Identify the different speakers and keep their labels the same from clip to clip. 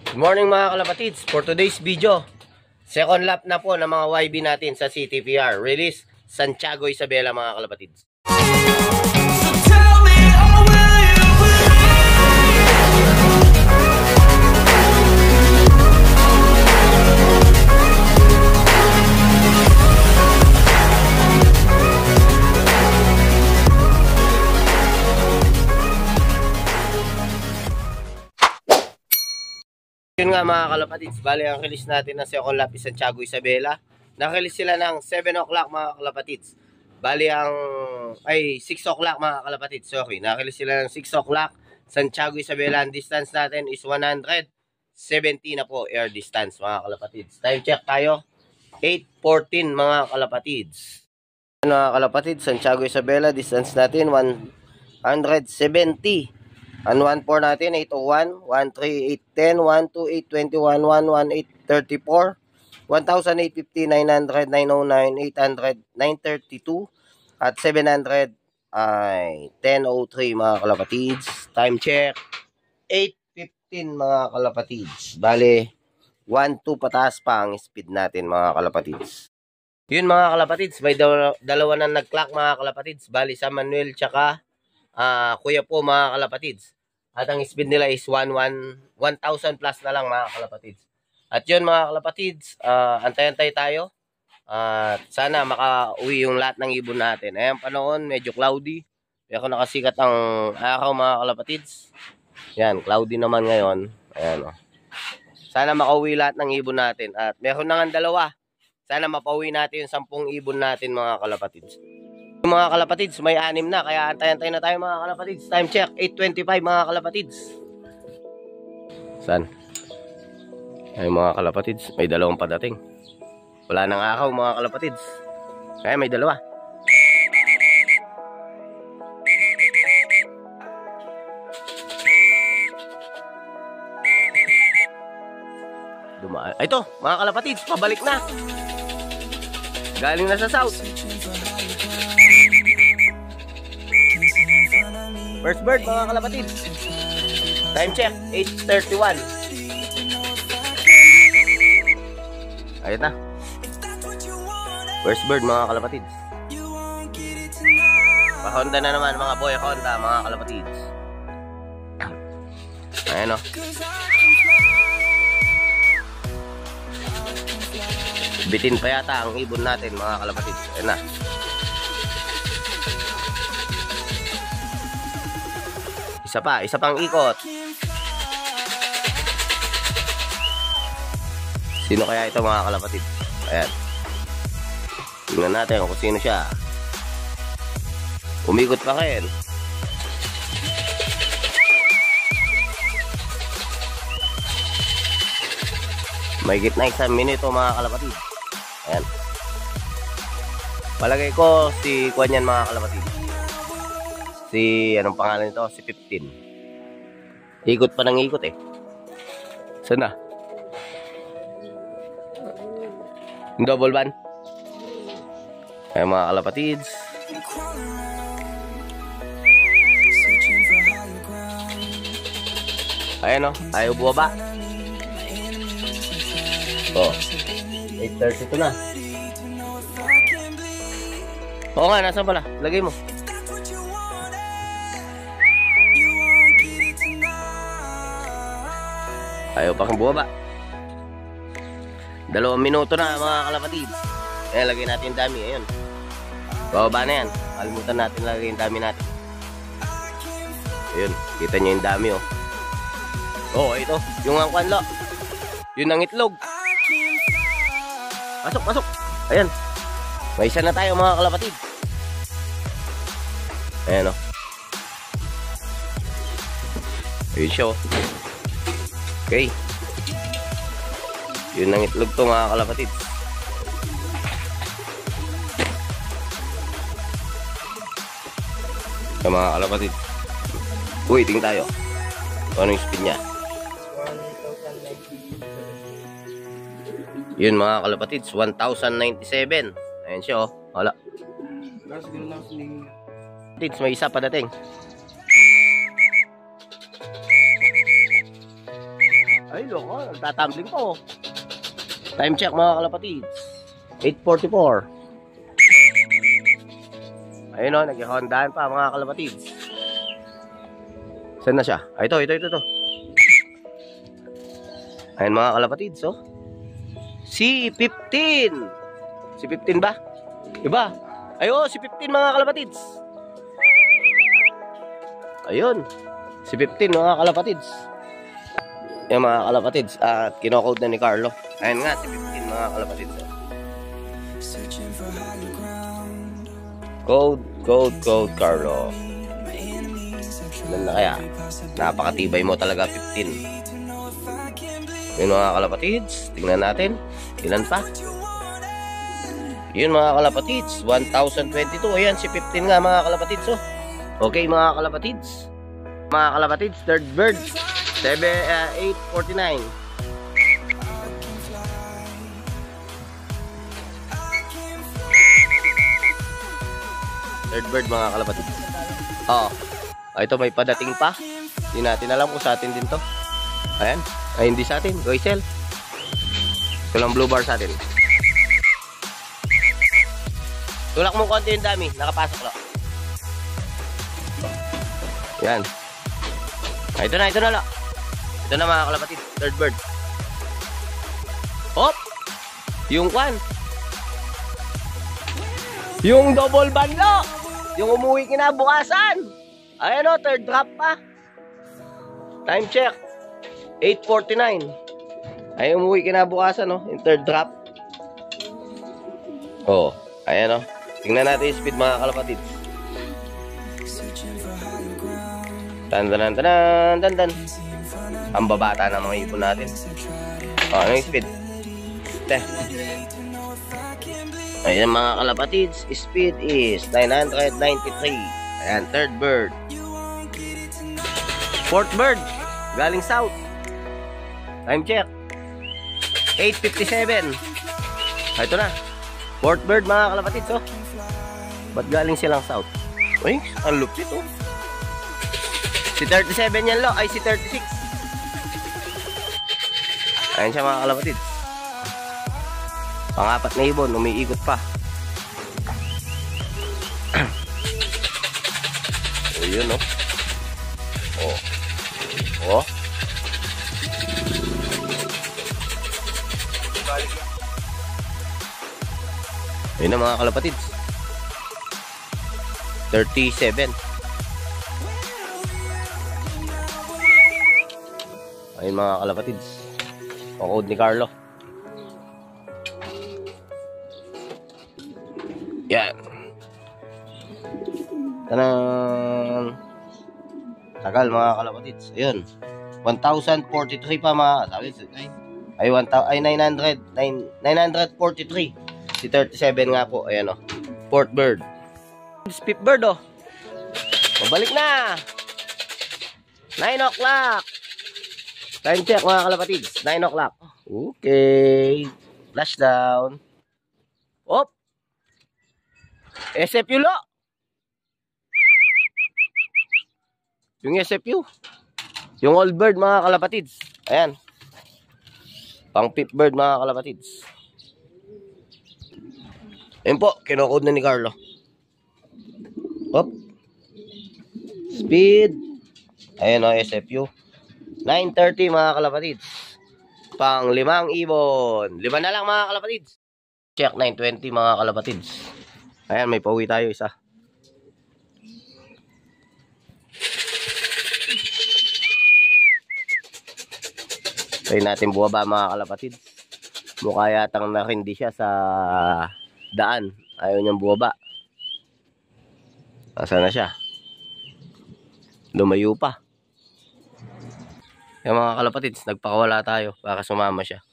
Speaker 1: Good morning mga kalapatids. For today's video, second lap na po ng mga YB natin sa CTPR. Release Santiago Isabela mga kalapatids. Yun nga mga kalapatids, bali ang release natin na second lap is Santiago Isabela. Nakilis sila ng 7 o'clock mga kalapatids. Bali ang, 6 o'clock mga kalapatids, sorry. Nakilis sila ng 6 o'clock. Santiago Isabela, ang distance natin is 170 na po air distance mga kalapatids. Time check tayo, 8:14 mga kalapatids. Mga kalapatids, Santiago Isabela, distance natin 170. Ang 1.4 natin, 801, 138, 10, 128, 21, 118, 34, 1,850, 900, 909, 800, 932, at 700 ay 1003 mga kalapatids. Time check, 8:15 mga kalapatids. Bale, 1-2 pataas pa ang speed natin mga kalapatids. Yun mga kalapatids, may dalawa na nag-clock mga kalapatids. Bali sa Manuel tsaka Kuya po mga kalapatids. At ang speed nila is 1,000 plus na lang mga kalapatids. At yun mga kalapatids, antay-antay tayo. Sana makauwi yung lahat ng ibon natin. Ayan panahon, medyo cloudy. Pero nakasikat ang araw mga kalapatids. Yan, cloudy naman ngayon. Ayan o. Sana makauwi lahat ng ibon natin. At meron na nga dalawa. Sana mapauwi natin yung 10 ibon natin mga kalapatids. Mga kalapatids, may 6 na, kaya antay-antay na tayo mga kalapatids. Time check, 8:25 mga kalapatids. Saan? Ay mga kalapatids, may dalawang padating. Wala nang araw mga kalapatids. Kaya may dalawa. Dumaan. Ito, mga kalapatids, pabalik na. Galing na sa south. First bird mga kalapatids. Time check, 8:31. Ayun na. First bird mga kalapatids. Pa-Honda na naman mga boy Honda mga kalapatids. Ayun o. Bitin pa yata ang ibon natin mga kalapatids. Ayun na. Isa pang ikot. Sino kaya ito mga kalapatid? Ayan. Tingnan natin kung sino siya. Umikot pa rin. May gitna isang minuto mga kalapatid. Ayan. Palagay ko si Kuan yan mga kalapatid. Si, anong pangalan nito? Si 15. Ikot pa ng ikot eh. Sana? Double ban. Ay mga kalapatids. Ayan o, ayaw buwaba. Oh, 8:32 na. Oo nga, nasa pala? Lagay mo. Ayaw pa kang buwaba. 2 minuto na mga kalapatids. Ayan, lagay natin yung dami. Ayun. Bababa na yan. Kalimutan natin lagay yung dami natin. Ayun. Kita nyo yung dami oh. Oh, ito. Yung ang kwanlo. Yun ang itlog. Pasok, pasok. Ayan. May isa na tayo mga kalapatids. Ayan oh. Ayun siya oh. Okay. Yun ang itlog to mga kalapatids. Sa mga kalapatids. Waiting tayo. Ano yung speed niya? Yun mga kalapatids, 1,097. Ayan siya oh. Wala. May isa pa dating. Ay, loko. Nagtatumbling po. Time check mga kalapatids. 8:44. Ayun o, nag-ihondaan pa mga kalapatids. Saan na siya? Ay, ito. Ayun mga kalapatids, oh. C15. C15 ba? Diba? Ayo, C15 mga kalapatids. Ayun. C15 mga kalapatids. Yung mga kalapatids. At kinocode na ni Carlo. Ayun nga, C15 mga kalapatids. Code, Carlo. Ilan na kaya? Napakatibay mo talaga, 15. Yun mga kalapatids. Tingnan natin. Ilan pa? Yun mga kalapatids. 1,022. Ayan, si 15 nga mga kalapatids. Oh. Okay mga kalapatids. Mga kalapatids, third bird. 8:49. Third bird mga kalapatids. Oh. Ito may padating pa. Hindi natin alam kung sa atin din to. Ayan. Ay, hindi sa atin. Goisel. Ito lang blue bar sa atin. Tulak mo konti yung dami. Nakapasok lo. Yan. Ito na lo. Ito na mga kalapatid. Third bird. Hop! Yung kwan. Yung double banlo. Yung umuwi kinabukasan. Ayan o, third drop pa. Time check. 8:49. Ay, umuwi kinabukasan, no? Yung third drop. Oh, ayan, no? Tingnan natin yung speed, mga kalapatid. Tan. Ang babata ng mga ipon natin. Oh, ano yung speed? Ayan, mga kalapatids. Speed is 993. Ayan, third bird. Fourth bird. Galing south. Time check. 8:57. Ito na. Fourth bird mga kalapatids, oh. Ba't galing silang south? Uy, ang lupit, oh. Si 37 yan, lo. Ay, si 36. Ayan siya mga kalapatids. Pang-apat na ibon, umiikot pa. O, yun, oh. Oh. Ayun na mga kalapatids. 37. Ayun mga kalapatids. Code ni Carlo. Yan. Tanang. Tagal mga kalapatids. Ayun. 1,043 pa mga. Ay 943. Si 37 nga po. Ayan, oh. Fourth bird. Fifth bird, oh. Mabalik na. 9 o'clock. Time check mga kalapatids. 9 o'clock. Okay. Flash down. Op. SFU lo. Yung SFU. Yung old bird mga kalapatids. Ayan. Pang fifth bird mga kalapatids. Ayun po, kinocode na ni Carlo. Hop. Speed. Ayan o, SFU. 9:30 mga kalapatids. Pang 5 ibon. 5 na lang mga kalapatids. Check 9:20 mga kalapatids. Ayan, may pauwi tayo isa. Try natin buwaba mga kalapatids. Mukha yatang narindi siya sa daan. Ayaw niyang buwaba. Nasaan na siya? Lumayo pa. Yung mga kalapatids, nagpakawala tayo para sumama siya.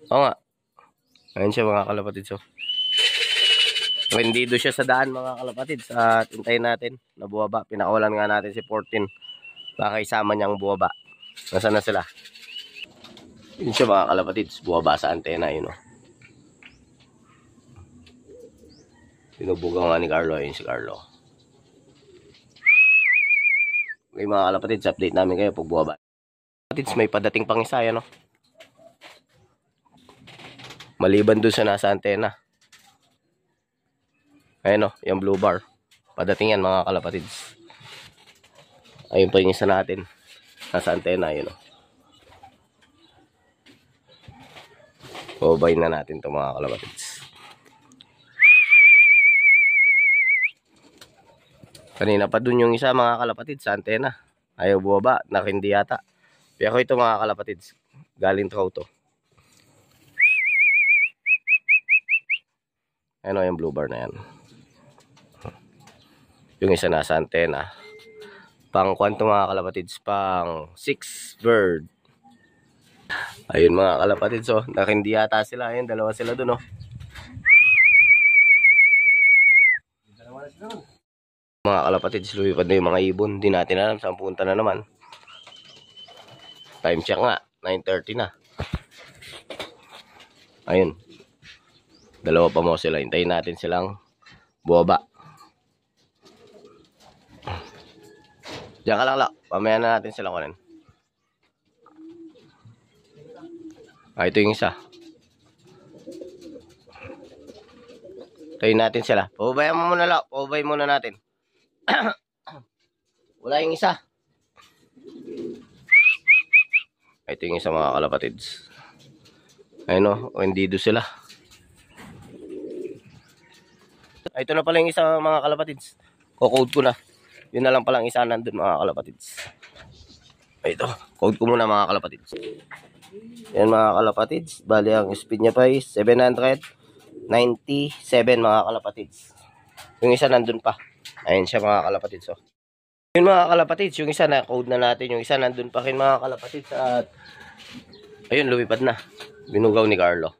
Speaker 1: Oo nga. Ayun siya mga kalapatids. Oh. Rendido siya sa daan mga kalapatids. At hintayin natin na buwaba. Pinakawalan nga natin si 14. Baka isama niyang buwaba. Nasaan na sila? Yun siya mga kalapatids. Buwaba sa antena yun. Oh. Pinubugaw nga ni Carlo. Ayun si Carlo. Okay mga kalapatids, update namin kayo pag buwaba. Kalapatids, may padating pang isa yan, no? Maliban dun sa nasa antena. Ayan, no, yung blue bar. Padating yan mga kalapatids. Ayun pa yung isa natin. Nasa antena, yun, no? Buwabayin na natin ito mga kalapatids. Kanina pa dun yung isa mga kalapatids sa antena. Ayaw buwaba, nakindi yata. Pero ito mga kalapatids, galing throw to. Ano yung blue bar na yan. Yung isa nasa antena. Pang kwanto mga kalapatids, pang 6 bird. Ayun mga kalapatids, oh, nakindi yata sila. Ayun, dalawa sila dun, oh. Mga kalapatids, lumipad na yung mga ibon. Hindi natin alam saan punta na naman. Time check nga, 9:30 na. Ayun. Dalawa pa mo sila. Hintayin natin silang buwaba. Diyan ka lang, Lak. Pamaya na natin sila kunin. Ito yung isa. Hintayin natin sila. Pababayan mo muna, Lak. Pababayin muna natin. Wala yung isa. Ito yung isa mga kalapatids. Ayun, o, hindi do sila. Ito na pala yung isa mga kalapatids. Ko-code ko na. Yun na lang palang isa nandun mga kalapatids. Ito, code ko muna mga kalapatids. Yan mga kalapatids. Bali ang speed niya pa is 797 mga kalapatids. Yung isa nandun pa. Ayun siya mga kalapatids. So, yun mga kalapatids, yung isa na code na natin. Yung isa nandun pa rin mga kalapatids. At ayun, lumipad na. Binugaw ni Carlo.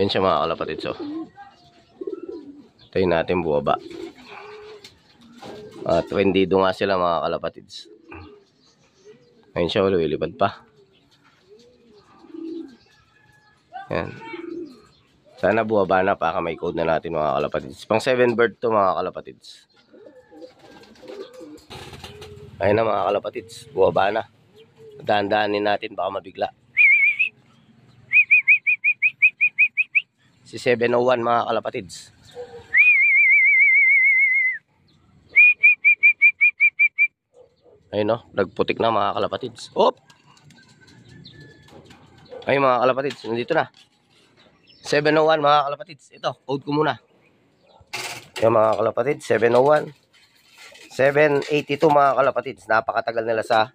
Speaker 1: Yun siya mga kalapatids. So, tayo natin buwaba. At wendido nga sila mga kalapatids. Ayun siya, lumilipad pa. Yan. Sana buwaba na para may code na natin mga kalapatids. Pang 7 bird to mga kalapatids. Ayun na mga kalapatids, buwaba na. Dahan-dahanin natin baka mabigla. Si 701 mga kalapatids. Ayun, no, nagputik na mga kalapatids. Op! Ayun mga kalapatids, nandito na. 701 mga kalapatids. Ito, code ko muna. Yung mga kalapatids, 701. 782 mga kalapatids. Napakatagal nila sa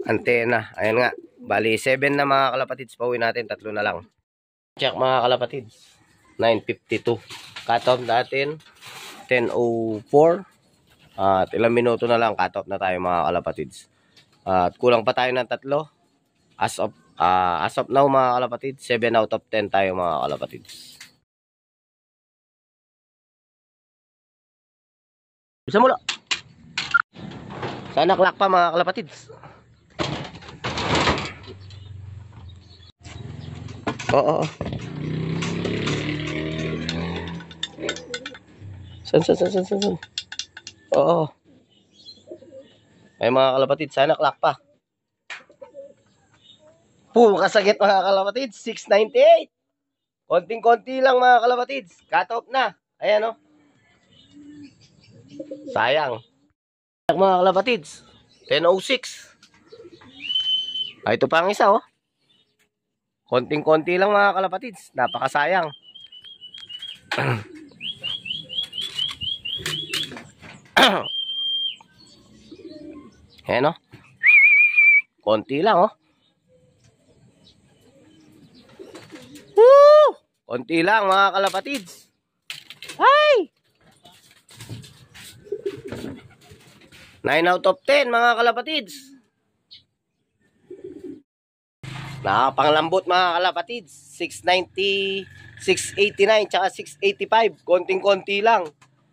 Speaker 1: antena. Ayan nga. Bali, 7 na mga kalapatids. Pauwi natin, 3 na lang. Check mga kalapatids. 9:52. Cut off natin. 10:04. At ilang minuto na lang cut off na tayo mga kalapatids. At kulang pa tayo ng 3. As of now mga kalapatids, 7 out of 10 tayo mga kalapatids. Bisa mula. Sana clock pa mga kalapatids. Oo. San. Oo. Ay mga kalapatids, sana clock pa. Kasagit mga kalapatids, 698. Konting-konti lang mga kalapatids. Cut off na. Ayan, o. Sayang. Mga kalapatids, 10:06. Ito pa ang isa, oh. Konting-konti lang mga kalapatids. Napakasayang. Ayan, oh. Konti lang, oh. Woo! Konti lang mga kalapatids. Ay! 9 out of 10 mga kalapatids. Nakapanglambot mga kalapatids. 690, 689 tsaka 685. Konting-konti lang.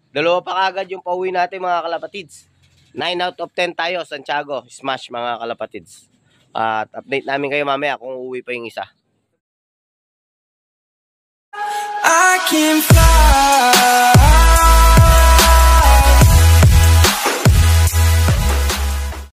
Speaker 1: Dalawa pa kagad yung pauwi natin mga kalapatids. 9 out of 10 tayo, Santiago. Smash mga kalapatids. At update namin kayo mamaya kung uuwi pa yung isa.
Speaker 2: I can fly.